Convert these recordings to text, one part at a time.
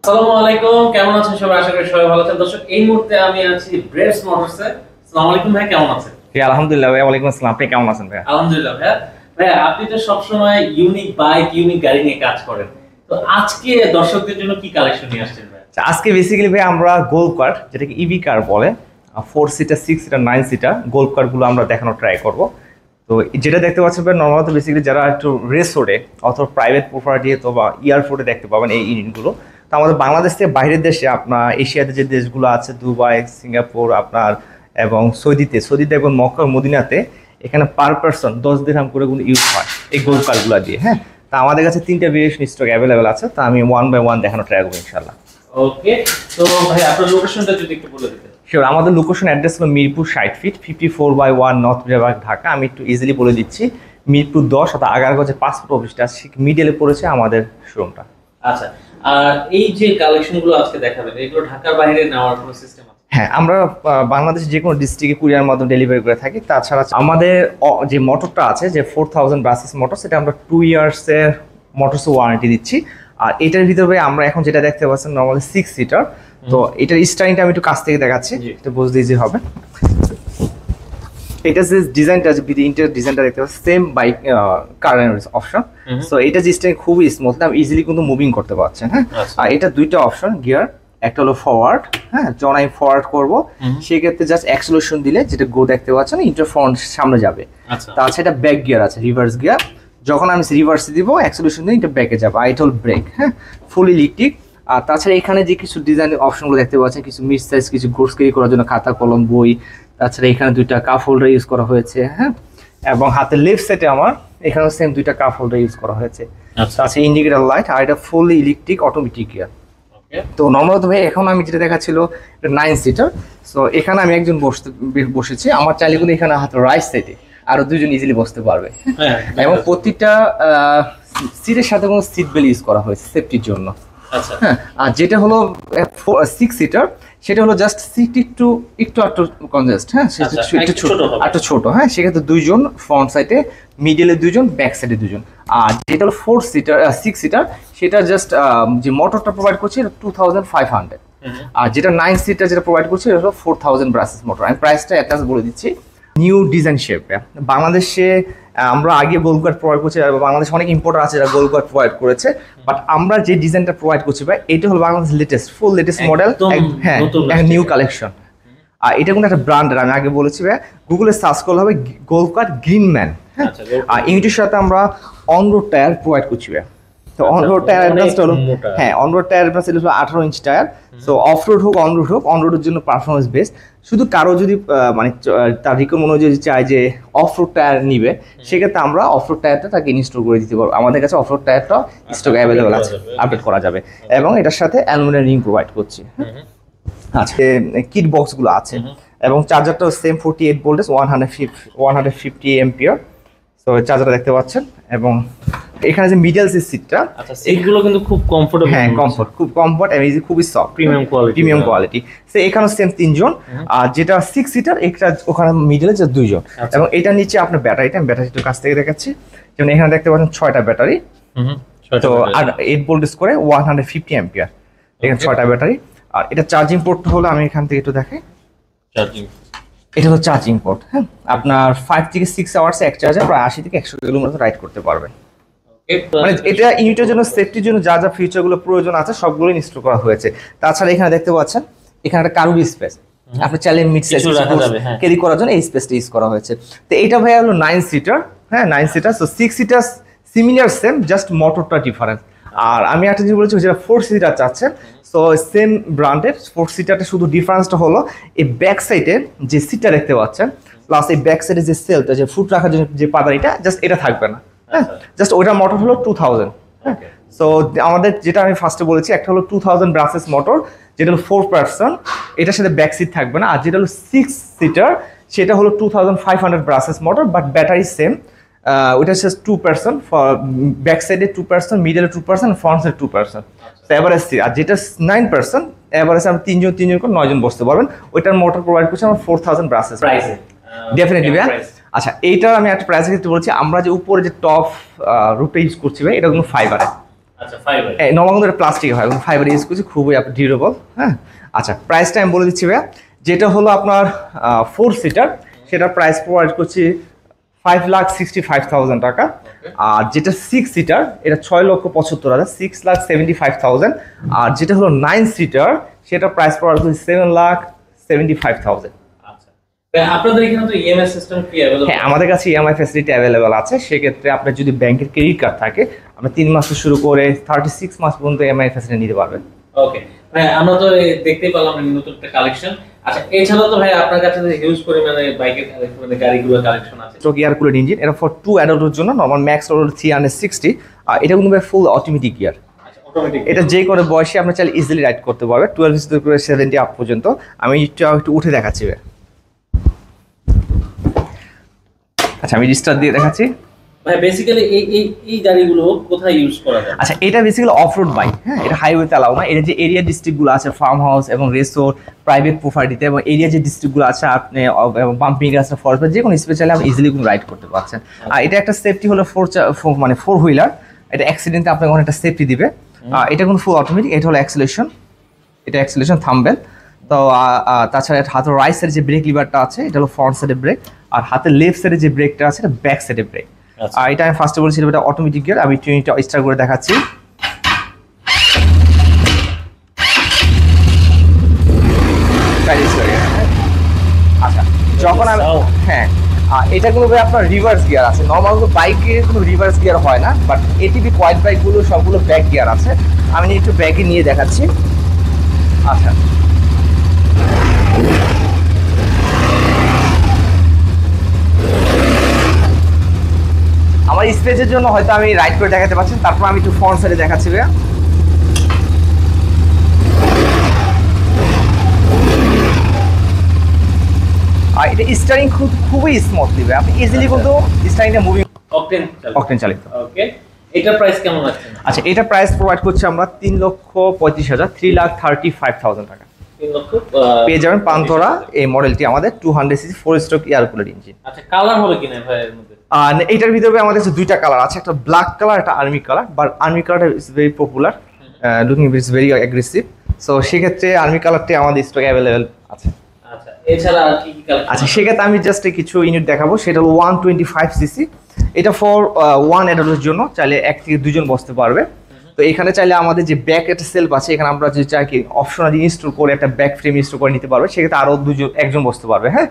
আসসালামু আলাইকুম, কেমন আছেন সবাই? আশা করি সবাই ভালো আছেন। দর্শক, এই মুহূর্তে আমি আছি ব্রেভস মোটরসে। আসসালামু আলাইকুম ভাই, কেমন আছেন? জি আলহামদুলিল্লাহ ভাই। ওয়ালাইকুম আসসালাম। আপনি কেমন আছেন ভাই? আলহামদুলিল্লাহ ভাইয়া। ভাইয়া, আপনি তো সবসময় ইউনিক বাইক, ইউনিক গাড়ি নিয়ে কাজ করেন। তো আজকে দর্শকদের জন্য কি কালেকশন নিয়ে আসছেন ভাই? আজকে বেসিক্যালি ভাই আমরা গোল্ড কার, যেটাকে ইভি কার বলে, 4 সিটার, 6 সিটার, 9 সিটার গোল্ড কারগুলো আমরা দেখানোর ট্রাই করব। তো যেটা দেখতে পাচ্ছেন ভাই, নর্মাল তো বেসিক্যালি যারা একটু রেস রোডে অথবা প্রাইভেট প্রপার্টি বা এয়ারপোর্টে দেখতে পাবেন এই ইউনিটগুলো। তো আমাদের বাংলাদেশ থেকে বাইরের দেশে, আপনার এশিয়াতে যে দেশগুলো আছে, দুবাই, সিঙ্গাপুর আপনার এবং সৌদিতে এবং মক্কা মদিনাতে, এখানে পার পারসন 10 দিরহাম করে ইউজ হয় এই গোল্ড কার্ডগুলো দিয়ে। হ্যাঁ, তা আমাদের কাছে 3টা ভেরিয়েশন স্টক অ্যাভেলেবেল আছে। তা আমি 1 বাই 1 দেখানো ট্রাই করবো ইনশাল্লাহ। ওকে, তো ভাই আপনার লোকেশনটা যদি একটু বলে দিতেন। শিওর। আমাদের লোকেশন অ্যাড্রেস হলো মিরপুর 60 ফিট, 54/1 নর্থ মিরাবাগ, ঢাকা। আমি একটু ইজিলি বলে দিচ্ছি, মিরপুর 10 অর্থাৎ আগারগাঁও পাসপোর্ট অফিসটা মিডলে পড়েছে আমাদের শোরুমটা। আচ্ছা, আর এই যে কালেকশনগুলো আজকে দেখাবেন, এগুলো ঢাকার বাইরে নেওয়ার কোনো সিস্টেম আছে? হ্যাঁ, আমরা বাংলাদেশ যে কোনো ডিস্ট্রিক্টে কুরিয়ার মাধ্যমে ডেলিভারি করে থাকি। তাছাড়া আমাদের যে মোটরটা আছে, যে 4000 ব্রাসেস মোটর, সেটা আমরা 2 ইয়ার্সের মোটরস ওয়ারেন্টি দিচ্ছি। আর এটার ভিতরে আমরা এখন যেটা দেখতে পাচ্ছেন নর্মালি 6 সিটার। তো এটার স্টাইলটা আমি একটু কাছ থেকে দেখাচ্ছি, এটা বুঝতে ইজি হবে। এটা যে ডিজাইনটা আছে, ইন্টার ডিজাইনটা দেখতে পাচ্ছেন, same bike current option. So এটা যে স্টাইল খুবই স্মুথ, আপনি ইজিলি কিন্তু মুভিং করতে পারছেন। হ্যাঁ, আর এটা দুইটা অপশন গিয়ার, একটা হলো ফরওয়ার্ড। হ্যাঁ, যখন আমি ফরওয়ার্ড করবো সেক্ষেত্রে জাস্ট অ্যাক্সেলারেশন দিলে যেটা গো দেখতে পাচ্ছেন, ইন্টার ফ্রন্ট সামনে যাবে। তাছাড়া এটা ব্যাক গিয়ার আছে, রিভার্স গিয়ার। যখন আমি রিভার্সে দিব অ্যাক্সেলারেশন দিয়ে এটা ব্যাকে যাবে। আর এটা হলো ব্রেক। হ্যাঁ, ফুল ইলেকট্রিক। আর তাছাড়া এখানে যে কিছু ডিজাইন অপশনগুলো দেখতে পাচ্ছেন, কিছু মিড সাইজ, কিছু গুডস ক্যারি করার জন্য খাতা কলম বই। তাছাড়া এখানে দুইটা কাপ হোল্ডার ইউজ করা হয়েছে। হ্যাঁ, এবং হাতের লেফট সাইডে আমার এখানেও সেম দুইটা কাপ হোল্ডার ইউজ করা হয়েছে। তাছাড়া ইন্ডিকেটর লাইট, আর এটা ফুলি ইলেকট্রিক অটোমেটিক গিয়ার। তো নর্মাল ভাই, এখন আমি যেটা দেখাচ্ছিল 9 সিটার। সো এখানে আমি একজন বসেছি, আমার চাইলে কিন্তু এখানে হাতের রাইট সাইডে আরো দুজন ইজিলি বসতে পারবে। এবং প্রতিটা সিটের সাথে কোনো সিট বেল্ট ইউজ করা হয়েছে সেফটির জন্য। হ্যাঁ, আর যেটা হলো 6 সিটার, সেটা হলো জাস্ট সিট একটু কনজেস্ট। হ্যাঁ, একটু ছোট। হ্যাঁ, সেক্ষেত্রে দুইজন ফ্রন্ট সাইডে, মিডলে দুইজন, ব্যাক সাইডে দুইজন। আর যেটা হলো 6 সিটার, সেটা জাস্ট যে মোটরটা প্রোভাইড করছে এটা 2500। আর যেটা 9 সিটার যেটা প্রোভাইড করছে এটা হলো 4000 ব্রাসেস মোটর। আমি প্রাইসটা একটা বলে দিচ্ছি। New design shape. বাংলাদেশে আমরা আগে গোল্ড কার্ড প্রোভাইড করছি, বাংলাদেশে অনেক ইম্পোর্টার আছে যারা গোল্ড কার্ড প্রোভাইড করেছে, বাট আমরা যে ডিজাইনটা প্রোভাইড করছি ভাই, এটা হলো বাংলাদেশ ফুল লেটেস্ট মডেল। হ্যাঁ, নিউ কালেকশন। আর এটা কোনো একটা ব্র্যান্ডের, আমি আগে বলেছি ভাই, গুগলে সার্চ করলে হবে গোল্ড কার্ড গ্রিন ম্যান। হ্যাঁ, আর ইউনিটের সাথে আমরা অন রোড টায়ার প্রোভাইড করছি ভাই। তো অন রোড টায়ার অ্যাডভান্সটা হলো, হ্যাঁ, অন রোড টায়ার অ্যাডভান্স হলো 18 inch tyre. So of road হোক অন রোড হোক, অন রোডের জন্য পারফরমেন্স বেস্ট। শুধু কারো যদি মানে তার রিকমেন্ড অনুযায়ী চায় যে অফ রোড টায়ার নিবে, সেক্ষেত্রে আমরা অফ রোড টায়ারটা তাকে ইনস্টল করে দিতে পারবো। আমাদের কাছে অফ রোড টায়ারটা স্টক অ্যাভেলেবল আছে, আপডেট করা যাবে। এবং এটার সাথে অ্যালুমিনিয়াম রিং প্রোভাইড করছি। আচ্ছা, কিট বক্সগুলো আছে এবং চার্জারটাও সেম 48 ভোল্টেজ, 150 এম্পিয়ার। তো চার্জারটা দেখতে পাচ্ছেন। এবং এখানে যে মিডল যে সিটটা, এইগুলো কিন্তু খুব কমফোর্টেবল। হ্যাঁ, খুব কমফোর্ট এবং খুবই সফট, প্রিমিয়াম কোয়ালিটি। সো এখানেও সেম 3 জন। আর যেটা 6 সিটার, এটা ওখানে মিডলে যে 2 জন। এবং এটা নিচে আপনার ব্যাটারিটা, আমি ব্যাটারিটা কাছ থেকে দেখাচ্ছি। যেমন এখানে দেখতে পাচ্ছেন 6টা ব্যাটারি। তো আর 8 ভোল্টেজ করে 150 এম্পিয়ার, এখানে 6টা ব্যাটারি। আর এটা চার্জিং পোর্টটা হলো, আমি এখান থেকে একটু দেখাই। এটা হলো চার্জিং পোর্ট। হ্যাঁ, আপনার 5 থেকে 6 আওয়ার্স এক চার্জে প্রায় 80 থেকে 100 কিলোমিটার রাইড করতে পারবেন। মানে এটা ইউনিটের জন্য, সেফটির জন্য যা যা ফিচারগুলো প্রয়োজন আছে সবগুলো ইনস্টল করা হয়েছে। তাছাড়া এখানে দেখতে পাচ্ছেন এখানে একটা কার্গো স্পেস, আপনি চাইলে মিড সাইজ ক্যারি করার জন্য এই স্পেসটা ইউজ করা হয়েছে। তো এটা ভাই হলো 9 সিটার। হ্যাঁ, 9 seater. So 6 seater similar, same, just মোটরটা ডিফারেন্ট। আর আমি একটা জিনিস বলেছি, যেটা 4 সিটার চাচ্ছেন, সো সেম ব্র্যান্ডের 4 সিটারটা, শুধু ডিফারেন্সটা হলো এই ব্যাক সাইডের যে সিটটা দেখতে পাচ্ছেন, প্লাস এই ব্যাক সাইডের যে সেলটা, যে ফুট রাখার জন্য যে পাদানিটা, জাস্ট এটা থাকবে না। হ্যাঁ, জাস্ট ওইটার মোটর হলো 2000। হ্যাঁ, সো আমাদের যেটা আমি ফার্স্টে বলেছি, একটা হলো 2000 ব্রাসেস মোটর, যেটা হলো 4 পারসন, এটার সাথে ব্যাক সিট থাকবে না। আর যেটা হলো 6 সিটার, সেটা হলো 2500 brushless motor, but battery same. ওইটা হচ্ছে 2 পারসন, ব্যাক সাইডে 2 পারসন, মিডলে 2 person, front side 2 person. Average seat. আর যেটা 9 পারসন, এভারেজ আমরা 3 জন করে 9 জন বসতে পারবেন। ওইটার মোটর প্রোভাইড করছি আমরা 4000 ব্রাসেস। ডেফিনেটলি ভাই। আচ্ছা, এইটা আমি একটা প্রাইস ক্ষেত্রে বলছি, আমরা যে উপরে যে টপ রুটটা ইউজ করছি ভাই, এটা কিন্তু ফাইবারে। আচ্ছা ফাইবার। নর্মাল কিন্তু প্লাস্টিক হয়, ফাইবার ইউজ করছি, খুবই ডিউরেবল। হ্যাঁ, আচ্ছা প্রাইসটা আমি বলে দিচ্ছি ভাইয়া। যেটা হলো আপনার 4 সিটার, সেটার প্রাইস প্রোভাইড করছি 5,65,000 টাকা। আর যেটা 6 সিটার এটা 6,75,000, 6,75,000। আর যেটা হলো 9 সিটার সেটা প্রাইস প্রোভাইড করছি 7,75,000। আপনাদের এখানে তো ইএমআই সিস্টেম কি अवेलेबल? হ্যাঁ, আমাদের কাছে ইএমআই ফ্যাসিলিটি অ্যাভেলেবল আছে। সেক্ষেত্রে আপনার যদি ব্যাংকের ক্রেডিট কার্ড থাকে, আপনি 3 মাস থেকে শুরু করে 36 মাস পর্যন্ত ইএমআই ফ্যাসিলিটি নিতে পারবেন। ওকে ভাই, আমরা তো দেখতেই পেলাম নতুন একটা কালেকশন। আচ্ছা এছাড়া তো ভাই আপনার কাছে হিউজ পরিমাণে বাইকের মানে গাড়িগুলোর কালেকশন আছে। স্ট্রোক এয়ার কুলার ইঞ্জিন, এটা ফর 2 অ্যাডাল্টের জন্য। নরমাল ম্যাক্স হলো 360। আর এটা কিন্তু ফুল অটোমেটিক গিয়ার। অটোমেটিক, এটা যে কোনো বয়সে আপনি চাইলে ইজিলি রাইড করতে পারবে, 12 থেকে 70 আপ পর্যন্ত। আমি একটু উঠে দেখাচ্ছি। আচ্ছা আমি রিস্টার্ট দিয়ে দেখাচ্ছি। ভাই বেসিক্যালি এই গাড়িগুলো কোথায় ইউজ করা যায়? আচ্ছা এটা বেসিক্যালি অফরোড বাইক। হ্যাঁ, এটা হাইওয়েতে অ্যালাউ না। এটা যে এরিয়া ডিস্ট্রিক্টগুলো আছে, ফার্ম হাউস এবং রিসোর্ট, প্রাইভেট প্রপার্টিতে এবং এরিয়া যে ডিস্ট্রিক্টগুলো আছে, আপনি বাম্পিং আছে, ফরেস্ট, যে কোনো স্পেশালি আপনি ইজিলি রাইড করতে পারছেন। আর এটা একটা সেফটি হলো 4 হুইলার। এটা অ্যাক্সিডেন্টে আপনাকে অনেকটা সেফটি দিবে। এটা কোনো ফুল অটোমেটিক। এটা হলো অ্যাক্সিলেশন, এটা অ্যাক্সিলেশন থাম্বেল। তো তাছাড়া হাতের রাইট সাইডে যে ব্রেক লিভারটা আছে এটা হলো ফ্রন্ট সাইডে ব্রেক, আর হাতের লেফট সাইডে যে ব্রেকটা আছে এটা ব্যাক সাইডে ব্রেক। আর এটা আমি ফার্স্টে বলেছিলাম এটা অটোমেটিক গিয়ার। আমি ট্রেনটা স্টার্ট করে দেখাচ্ছি। আচ্ছা যখন আমি হ্যাঁ, এটা কোনো আপনার রিভার্স গিয়ার আছে। নর্মাল বাইকে কোনো রিভার্স গিয়ার হয় না, বাট এটিভি কোয়াড বাইকগুলো সবগুলো ব্যাক গিয়ার আছে। আমি একটু ব্যাকে নিয়ে দেখাচ্ছি। আচ্ছা আমার স্পেসের জন্য হয়তো আমি রাইড করে দেখাতে পারছি, তারপর আমি একটু ফ্রন্ট সাইডে দেখাচ্ছি ভাইয়া। আর এটা স্টারিং খুবই স্মুথ দিবে, আপনি ইজিলি কিন্তু স্টারিংটা মুভিং অকটেন চালিত। ওকে, এটার প্রাইস কেমন আছে? আচ্ছা এটা প্রাইস প্রোভাইড করছি আমরা 3,35,000, 3,35,000 টাকা। 3 লক্ষ পেয়ে যাবেন পান্থরা এই মডেলটি আমাদের 200 CC 4 stroke air cooler engine. আচ্ছা কালার হবে কিনা ভাই এর মধ্যে? আর এটার ভিতরে আমাদের কাছে দুইটা কালার আছে, একটা ব্ল্যাক কালার, একটা আর্মি কালার। বাট আর্মি কালারটা is very popular, looking it's very aggressive. So সেক্ষেত্রে আর্মি কালারটি আমাদের স্টক অ্যাভেলেবেল আছে। আচ্ছা এছাড়া আর কি কি কালার? আচ্ছা সেক্ষেত্রে আমি জাস্ট কিছু ইউনিট দেখাবো। সেটা হলো 125 সিসি। এটা ফর 1 অ্যাডাল্টের জন্য, চাইলে 1 থেকে 2 জন বসতে পারবে। তো এখানে চাইলে আমাদের যে ব্যাক একটা সেলফ আছে, এখানে আমরা যে চাই কি অপশনালি ইনস্টল করে একটা ব্যাক ফ্রেম ইনস্টল করে নিতে পারবে, সেক্ষেত্রে আরো একজন বসতে পারবে। হ্যাঁ,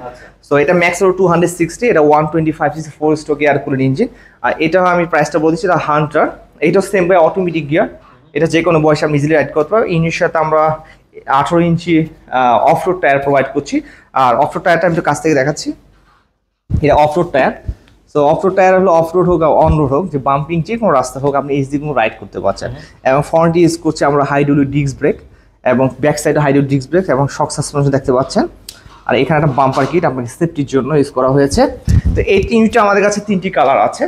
সো এটা ম্যাক্স হলো 260। এটা 125 cc 4 stroke air cooler engine. আর এটা আমি প্রাইসটা বলেছি, এটা হান্টার। এইটা সেম বাই অটোমেটিক গিয়ার। এটা যে কোনো বয়সে আমি ইজিলি রাইড করতে পারবো। ইঞ্জিনের সাথে আমরা 18 ইঞ্চি অফরোড টায়ার প্রোভাইড করছি। আর অফরোড টায়ারটা আমি তো কাছ থেকে দেখাচ্ছি। এটা off-road tyre. So off-road tyre হলো অফরোড হোক আর অন রোড হোক, যে বাম্পিং যে কোনো রাস্তা হোক, আপনি ইজিলি কোনো রাইড করতে পারছেন। এবং ফ্রন্টে ইউজ করছি আমরা হাইড্রোলিক ডিস্ক ব্রেক, এবং ব্যাক সাইডে হাইড্রোলিক ডিস্ক ব্রেক এবং শক সাসপেনশন দেখতে পাচ্ছেন। আর এখানে একটা বাম্পার কিট আপনাকে সেফটির জন্য ইউজ করা হয়েছে। তো এই ইউনিটটা আমাদের কাছে 3টি কালার আছে,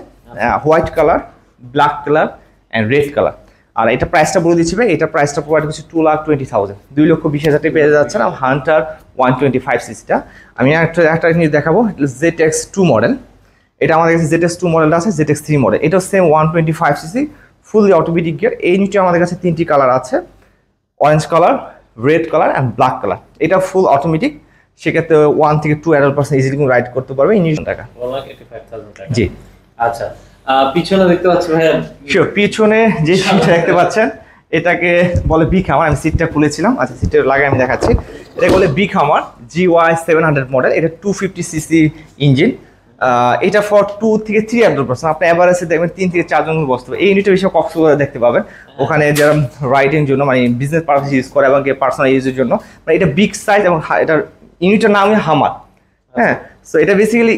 white colour, black colour and red colour. আর এটা প্রাইসটা বলে দিচ্ছি ভাই, এটা প্রাইসটা প্রোভাইড করছে 2,20,000, 2,20,000 পেয়ে যাচ্ছেন হান্টার 125 সিসিটা। আমি একটা জিনিস দেখাবো, ZX2 মডেল। এটা আমাদের কাছে ZX2 মডেলটা আছে, ZX3 মডেল। এটা same 125 CC fully automatic gear. এই ইউনিটে আমাদের কাছে 3টি কালার আছে, orange colour, red colour and black colour. এটা ফুল অটোমেটিক, সেক্ষেত্রে 1 থেকে 2 অ্যাডাল্ট পারসন ইজিলি রাইড করতে পারবে। ইঞ্জিন টাকা 1,85,000 টাকা। জি। আচ্ছা পিছনে দেখতে পাচ্ছি ভাই, শিওর পিছনে যে সিটটা দেখতে পাচ্ছেন এটাকে বলে বিগ হামার। আমি সিটটা খুলেছিলাম। আচ্ছা সিটটা লাগাই আমি দেখাচ্ছি। এটা বলে বিগ হামার GY700 মডেল। এটা 250 সিসি ইঞ্জিন। এটা ফর 2 থেকে 3 অ্যাডাল্ট পারসন। আপনি এভারেজে দেখবেন 3 থেকে 4 জন বসতে পারবে। এই ইউনিটটা বেশি কক্সবাজারে দেখতে পাবেন, ওখানে যারা রাইডিং জন্য মানে বিজনেস পারপাস ইউজ করে এবং পার্সোনাল ইউজের জন্য। মানে এটা বিগ সাইজ এবং এটার ইউনিটের নামই হামার। হ্যাঁ, সো এটা বেসিক্যালি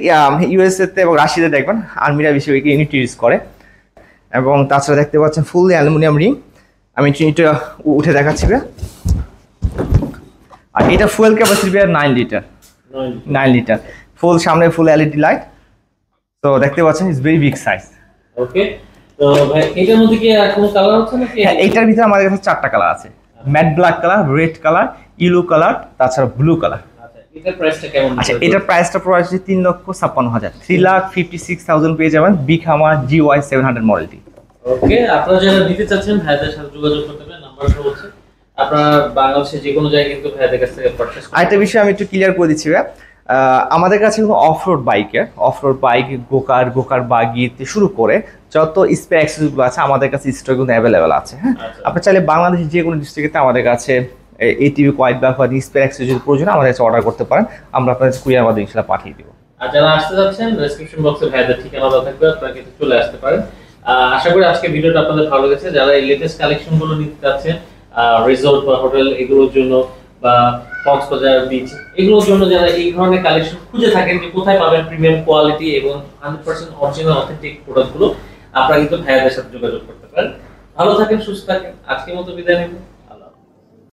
ইউএসএতে এবং রাশিয়াতে দেখবেন আর্মিরা বেশি ইউনিট ইউজ করে। এবং তাছাড়া দেখতে পাচ্ছেন ফুললি অ্যালুমিনিয়াম রিং। আমি ইউনিটটা উঠে দেখাচ্ছি। আর এটা ফুয়েল ক্যাপাসিটি 9 লিটার, 9 লিটার ফুল, সামনে ফুল এলইডি লাইট। তো দেখতে পাচ্ছেন ইটস ভেরি বিগ সাইজ। ওকে, তো ভাই এটার মধ্যে কি আর কোনো কালার আছে নাকি? হ্যাঁ, এটার ভিতরে আমাদের কাছে 4টা কালার আছে, matte black colour, red colour, yellow colour, তাছাড়া ব্লু কালার। এটার প্রাইসটা কেমন? আচ্ছা এটার প্রাইসটা প্রোভাইড হচ্ছে 3,56,000, 3,56,000 পেয়ে যাবেন বিগ হামার GY700 মডেলটি। ওকে, আপনারা যারা নিতে চাচ্ছেন ভাইদের সাথে যোগাযোগ করতে পারেন, নাম্বার শো হচ্ছে। আপনারা বাংলাদেশে যে কোনো জায়গায় কিন্তু ভাইদের কাছ থেকে পারচেজ করতে আরেকটা বিষয় আমি একটু ক্লিয়ার করে দিচ্ছি ভাইয়া, আমাদের কাছে কিন্তু অফরোড বাইক গোকার বাগি থেকে শুরু করে যত স্পেয়ার অ্যাক্সেসরিজগুলো আছে আমাদের কাছে স্টক কিন্তু অ্যাভেলেবেল আছে। হ্যাঁ, আচ্ছা। আপনি চাইলে বাংলাদেশের যে কোনো ডিস্ট্রিক্টে আমাদের কাছে এটিভি কোয়াইট বা স্পেয়ার অ্যাক্সেসরিজ প্রয়োজন আমাদের কাছে অর্ডার করতে পারেন, আমরা আপনাদের কুরিয়ার মাধ্যমে ইনশাআল্লাহ পাঠিয়ে দিব। আর যারা আসতে যাচ্ছেন ডেসক্রিপশন বক্সে ভাইদের ঠিকানা দেওয়া থাকবে, আপনারা কিন্তু চলে আসতে পারেন। আশা করি আজকে ভিডিওটা আপনাদের ভালো লেগেছে। যারা এই লেটেস্ট কালেকশন গুলো নিতে চাচ্ছেন রিসোর্ট বা হোটেল এগুলোর জন্য বা কক্সবাজার বিচ এগুলোর জন্য, যারা এই ধরনের কালেকশন খুঁজে থাকেন যে কোথায় পাবেন প্রিমিয়াম কোয়ালিটি এবং 100% অরিজিনাল অথেন্টিক প্রোডাক্টগুলো, আপনারা কিন্তু ভাইয়াদের সাথে যোগাযোগ করতে পারেন। ভালো থাকেন, সুস্থ থাকেন, আজকের মতো বিদায় নেব।